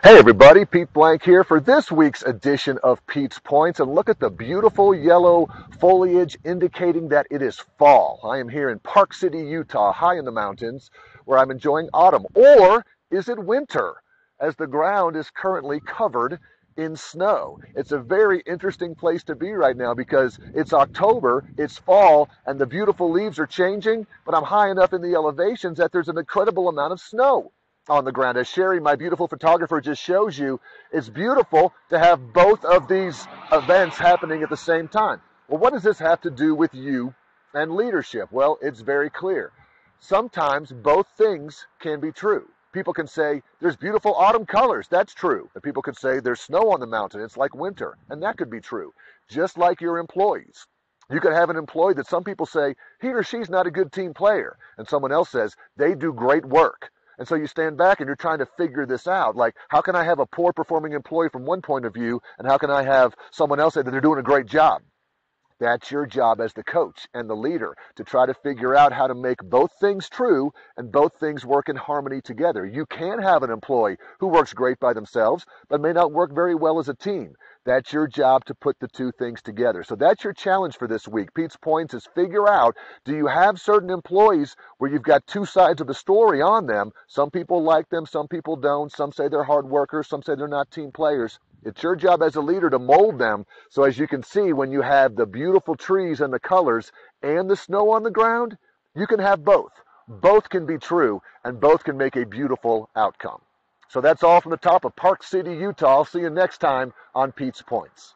Hey everybody, Pete Blank here for this week's edition of Pete's Points, and look at the beautiful yellow foliage indicating that it is fall. I am here in Park City, Utah, high in the mountains, where I'm enjoying autumn. Or is it winter, as the ground is currently covered in snow? It's a very interesting place to be right now because it's October, it's fall, and the beautiful leaves are changing, but I'm high enough in the elevations that there's an incredible amount of snow on the ground. As Sherry, my beautiful photographer, just shows you, it's beautiful to have both of these events happening at the same time. Well, what does this have to do with you and leadership? Well, it's very clear. Sometimes both things can be true. People can say, there's beautiful autumn colors. That's true. And people could say, there's snow on the mountain. It's like winter. And that could be true. Just like your employees. You could have an employee that some people say, he or she's not a good team player. And someone else says, they do great work. And so you stand back and you're trying to figure this out. Like, how can I have a poor performing employee from one point of view, and how can I have someone else say that they're doing a great job? That's your job as the coach and the leader, to try to figure out how to make both things true and both things work in harmony together. You can have an employee who works great by themselves, but may not work very well as a team. That's your job to put the two things together. So that's your challenge for this week. Pete's Points is figure out, do you have certain employees where you've got two sides of the story on them? Some people like them, some people don't. Some say they're hard workers, some say they're not team players. It's your job as a leader to mold them. So as you can see, when you have the beautiful trees and the colors and the snow on the ground, you can have both. Both can be true, and both can make a beautiful outcome. So that's all from the top of Park City, Utah. I'll see you next time on Pete's Points.